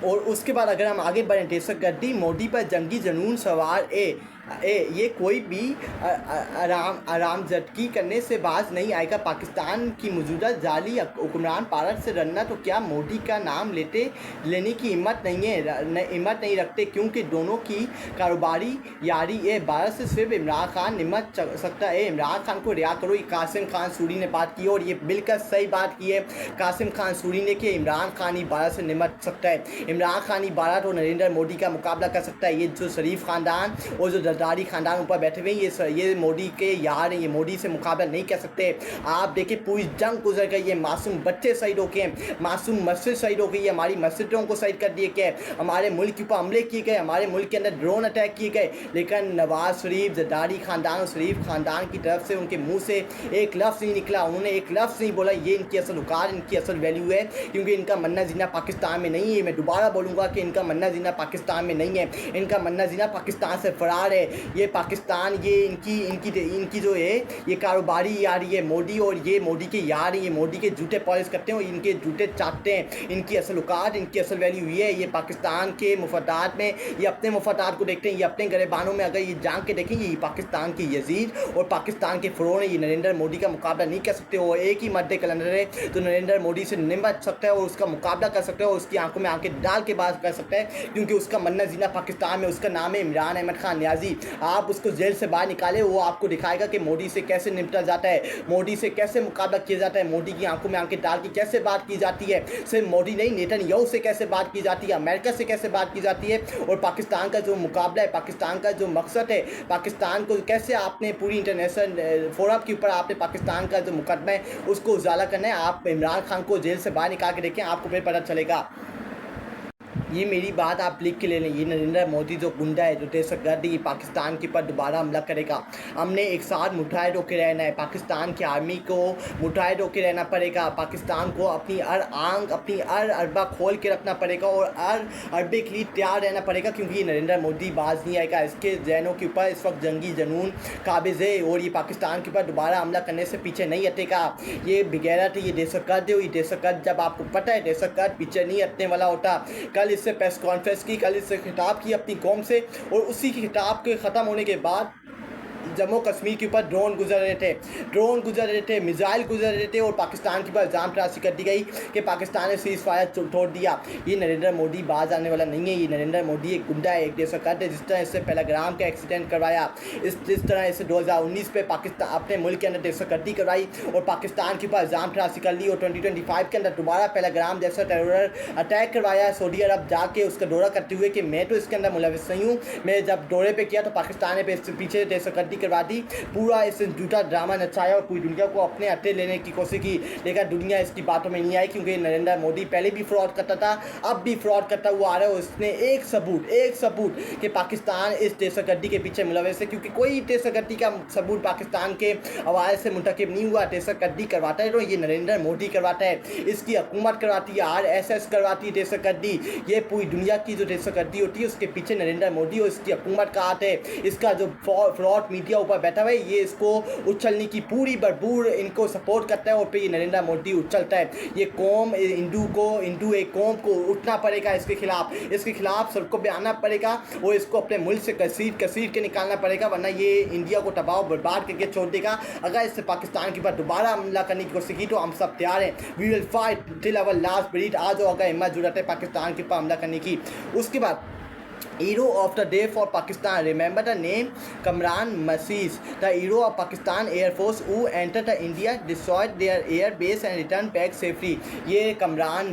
और उसके बाद अगर हम आगे बढ़ें, दहशतगर्दी मोदी पर जंगी जुनून सवार ये कोई भी आरामजदगी करने से बाज नहीं आएगा। पाकिस्तान की मौजूदा जाली हुक्मरान भारत से लड़ना तो क्या मोदी का नाम लेने की हिम्मत हिम्मत नहीं रखते, क्योंकि दोनों की कारोबारी यारी है। भारत से सिर्फ इमरान खान निमट सकता है। इमरान खान को रिहा करो, कासिम खान सूरी ने बात की और ये बिल्कुल सही बात की है कासिम खान सूरी ने कि इमरान खान ही भारत से निमट सकता है। इमरान खान ही भारत और नरेंद्र मोदी का मुकाबला कर सकता है। ये जो शरीफ खानदान और जो जरदारी खानदान ऊपर बैठे हुए हैं, ये मोदी के यार हैं, ये मोदी से मुकाबला नहीं कर सकते। आप देखिए पूरी जंग गुजर गई है, मासूम बच्चे शहीद हो गए, मासूम मस्जिद शहीद हो गई है, हमारी मस्जिदों को शहीद कर दिए गए, हमारे मुल्क के ऊपर हमले किए गए, हमारे मुल्क के अंदर ड्रोन अटैक किए गए, लेकिन नवाज शरीफ, जरदारी खानदान और शरीफ खानदान की तरफ से उनके मुँह से एक लफ्ज़ नहीं निकला। उन्होंने एक लफ्ज़ नहीं बोला। ये इनकी असल औकात, इनकी असल वैल्यू है, क्योंकि इनका मन्ना जीना पाकिस्तान में नहीं है। मैं दोबारा बोलूँगा कि इनका मन्ना जीना पाकिस्तान में नहीं है, इनका मन्ना जीना पाकिस्तान से फरार है। ये पाकिस्तान, ये इनकी जो है ये कारोबारी यारी है मोदी, और ये मोदी के यार हैं, ये मोदी के जूते पॉलिश करते हैं और इनके जूते चाटते हैं। इनकी असल औकात, इनकी असल वैल्यू ये है। ये पाकिस्तान के मुफादात में, ये अपने मुफादात को देखते हैं, ये अपने गरेबानों में अगर ये जान के देखेंगे ये पाकिस्तान के यजीद और पाकिस्तान के फ़िरौन है। ये नरेंद्र मोदी का मुकाबला नहीं कर सकते। वो एक ही मर्द कैलेंडर है तो नरेंद्र मोदी से निमट सकता है और उसका मुकाबला कर सकता है और उसकी आंखों में आंखें डाल के बात कर सकता है, क्योंकि उसका मन्ना जीना पाकिस्तान में, उसका नाम है इमरान अहमद खान नियाजी। आप उसको जेल से बाहर निकाले, वो आपको दिखाएगा कि मोदी से कैसे निपटा जाता है, मोदी से कैसे मुकाबला किया जाता है, मोदी की आंखों में आंखें डाल के कैसे बात की जाती है। सिर्फ मोदी नहीं, नेतन्याहू से कैसे बात की जाती है, अमेरिका से कैसे बात की जाती है, और पाकिस्तान का जो मुकाबला है, पाकिस्तान का जो मकसद है, पाकिस्तान को कैसे आपने पूरी इंटरनेशनल फोरम के ऊपर आपने पाकिस्तान का जो मुकदमा है उसको उजाला करना है। आप इमरान खान को जेल से बाहर निकाल के देखें, आपको फिर पता चलेगा। ये मेरी बात आप लिख के ले लें। ये नरेंद्र मोदी जो गुंडा है, जो दहशतगर्द है, पाकिस्तान के ऊपर दोबारा हमला करेगा। हमने एक साथ मुठाए रोके रहना है, पाकिस्तान की आर्मी को मुठाए रोके रहना पड़ेगा, पाकिस्तान को अपनी हर आंख, अपनी हर अरबा खोल के रखना पड़ेगा और हर अरबे के लिए तैयार रहना पड़ेगा, क्योंकि ये नरेंद्र मोदी बाज नहीं आएगा। इसके जहनों के ऊपर इस वक्त जंगी जुनून काबिज है और ये पाकिस्तान के ऊपर दोबारा हमला करने से पीछे नहीं हटेगा। ये बेगैरत है, ये दहशतगर्द है। ये दहशतगर्द, जब आपको पता है दहशतगर्द पीछे नहीं हटने वाला होता। कल इससे प्रेस कॉन्फ्रेंस की, कल इससे खिताब की अपनी कौम से, और उसी की खिताब के ख़त्म होने के बाद जम्मू कश्मीर के ऊपर ड्रोन गुजर रहे थे, मिसाइल गुजर रहे थे और पाकिस्तान के ऊपर इल्ज़ाम तराशी कर दी गई कि पाकिस्तान ने सीज़ फायर तोड़ दिया। ये नरेंद्र मोदी बाज आने वाला नहीं है। ये नरेंद्र मोदी एक गुंडा है, एक दहशतगर्द है। जिस तरह इससे पहलगाम का एक्सीडेंट करवाया, जिस तरह इससे 2019 पे पाकिस्तान अपने मुल्क के अंदर दहशतगर्दी करवाई और पाकिस्तान के ऊपर इल्ज़ाम तराशी कर ली, और 2025 के अंदर दोबारा पहलगाम जैसा टेरर अटैक करवाया सऊदी अरब जाके उसका दौरा करते हुए कि मैं तो इसके अंदर मुलविस नहीं हूँ। मैं जब दौरे पर किया तो पाकिस्तान ने पीछे दहशतगर्दी करवा दी, पूरा इस झूठा ड्रामा नचाया और पूरी दुनिया को अपने अड्डे लेने की कोशिश की, लेकिन दुनिया इसकी बातों में नहीं आई, क्योंकि नरेंद्र मोदी पहले भी फ्रॉड करता था, अब भी फ्रॉड करता हुआ आ रहा है। उसने एक सबूत कि पाकिस्तान इस दहशतगर्दी के पीछे मुलविस है, क्योंकि कोई दहशतगर्दी का सबूत पाकिस्तान के हवाले से मुंतकिब नहीं हुआ। दहशतगर्दी करवाता है तो ये नरेंद्र मोदी करवाता है, इसकी हुकूमत करवाती है, RSS करवाती है दहशतगर्दी। ये पूरी दुनिया की जो दहशतगर्दी होती है उसके पीछे नरेंद्र मोदी और इसकी हुकूमत का हाथ है। इसका जो फ्रॉड मीडिया ऊपर बैठा हुआ है, ये इसको उछलने की पूरी भरपूर इनको सपोर्ट करता है और फिर ये नरेंद्र मोदी उछलता है। ये कौम हिंदू एक कौम को उठना पड़ेगा, इसके खिलाफ सड़कों पे आना पड़ेगा और इसको अपने मुल्क से कसीर के निकालना पड़ेगा, वरना ये इंडिया को तबाह बर्बाद करके छोड़ देगा। अगर इससे पाकिस्तान के ऊपर दोबारा हमला करने की कोशिश की तो हम सब तैयार हैं। We will fight till our last breath. आज अगर हिम्मत जरूरत है पाकिस्तान के ऊपर हमला करने की। उसके बाद Hero of the day for Pakistan. Remember the name Kamran Masih, the hero of Pakistan Air Force who entered the India, destroyed their air base and returned back safely. ये कमरान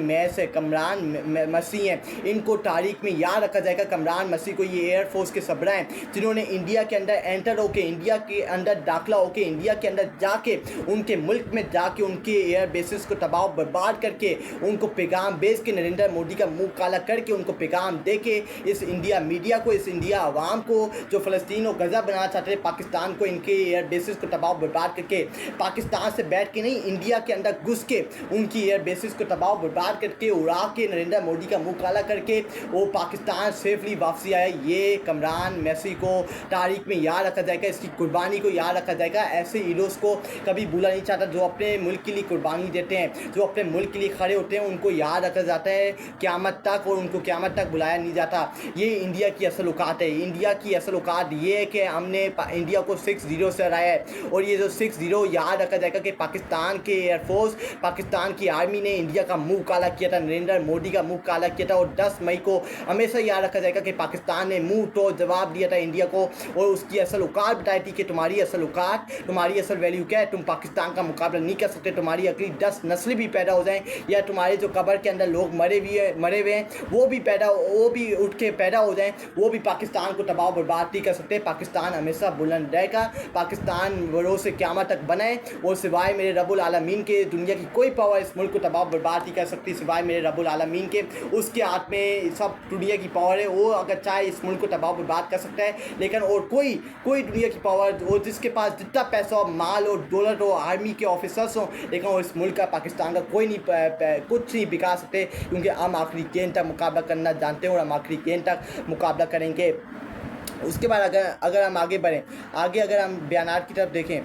मसीह हैं। इनको तारीख में याद रखा जाएगा। कमरान मसीह को ये एयर फोर्स के सबरा हैं जिन्होंने इंडिया के अंदर एंटर होके, इंडिया के अंदर दाखिला होके, इंडिया के अंदर जाके, उनके मुल्क में जाके उनके एयर बेसिस को तबाह बर्बाद करके उनको पैगाम भेज के, नरेंद्र मोदी का मुंह काला करके उनको पैगाम दे के इस इंडिया मीडिया को, इस इंडिया आवाम को जो फ़लस्तीन और गज़ा बनाना चाहते थे, पाकिस्तान को इनके एयर बेसिस को तबाह बर्बाद करके, पाकिस्तान से बैठ के नहीं इंडिया के अंदर घुस के उनकी एयर बेसिस को तबाह बर्बाद करके उड़ा के नरेंद्र मोदी का मुंह काला करके वो पाकिस्तान सेफली वापसी आया। ये कमरान मैसी को तारीख में याद रखा जाएगा, इसकी कुर्बानी को याद रखा जाएगा। ऐसे हीरोज़ को कभी भूला नहीं चाहता जो अपने मुल्क के लिए कुर्बानी देते हैं, जो अपने मुल्क के लिए खड़े होते हैं, उनको याद रखा जाता है क़यामत तक, और उनको क़यामत तक बुलाया नहीं जाता। ये इंडिया की असल औकात है। इंडिया की असल औकात ये है कि हमने इंडिया को 6-0 से हराया है, और ये जो 6-0 याद रखा जाएगा कि पाकिस्तान के एयरफोर्स, पाकिस्तान की आर्मी ने इंडिया का मुंह काला किया था, नरेंद्र मोदी का मुंह काला किया था। और 10 मई को हमेशा याद रखा जाएगा कि पाकिस्तान ने मुंह तो जवाब दिया था इंडिया को, और उसकी असल औकात बताई थी कि तुम्हारी असल औकात, तुम्हारी असल वैल्यू क्या है, तुम पाकिस्तान का मुकाबला नहीं कर सकते। तुम्हारी अगली 10 नस्लें भी पैदा हो जाएं, या तुम्हारे जो कब्र के अंदर लोग मरे हुए हैं वो भी उठ के पैदा हो जाएं, वो भी पाकिस्तान को तबाह बर्बाद नहीं कर सकते। पाकिस्तान हमेशा बुलंद रहेगा, पाकिस्तान वरों से क़यामत तक बने, और सिवाय मेरे रब्बुल आलमीन के दुनिया की कोई पावर इस मुल्क को तबाह बर्बाद नहीं कर सकती सिवाय मेरे रब्बुल आलमीन के। उसके हाथ में सब दुनिया की पावर है, वो अगर चाहे इस मुल्क को तबाह बर्बाद कर सकता है, लेकिन और कोई दुनिया की पावर हो जिसके पास जितना पैसा हो, माल हो, डॉलर हो, आर्मी के ऑफिसर्स हो, लेकिन वो इस मुल्क का, पाकिस्तान का कोई नहीं कुछ नहीं बिका सकते, क्योंकि हम आखिरी गेंद तक मुकाबला करना जानते हैं और हम आखिरी गेंद तक मुकाबला करेंगे। उसके बाद अगर हम आगे बढ़ें, अगर हम बयानात की तरफ देखें,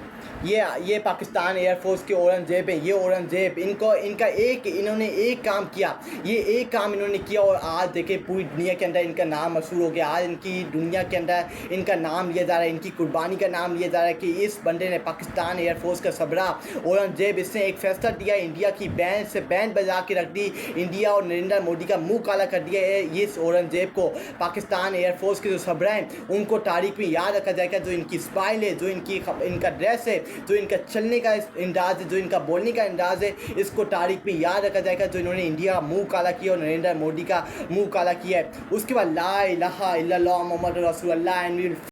ये पाकिस्तान एयरफोर्स के औरंगज़ेब हैं। ये औरंगज़ेब इन्होंने एक काम किया, ये एक काम इन्होंने किया, और आज देखें पूरी दुनिया के अंदर इनका नाम मशहूर हो गया। आज इनकी दुनिया के अंदर इनका नाम लिया जा रहा है, इनकी कुर्बानी का नाम लिया जा रहा है कि इस बंदे ने, पाकिस्तान एयरफोर्स का सबरा औरंगज़ेब, इसने एक फैसला दिया, इंडिया की बैंड बजा के रख दी, इंडिया और नरेंद्र मोदी का मुँह काला कर दिया है। ये इस औरंगज़ेब को, पाकिस्तान एयरफोर्स के जो सबरा हैं, उनको तारीख में याद रखा जाएगा। जो इनकी स्माइल है, जो इनका ड्रेस है, जो इनका चलने का अंदाज़ है, जो इनका बोलने का अंदाज़ है, इसको तारीख में याद रखा जाएगा, जो इन्होंने इंडिया का मुंह काला किया और नरेंद्र मोदी का मुंह काला किया है। उसके बाद ला इलाहा इल्लल्लाह मुहम्मद रसूलुल्लाह एंड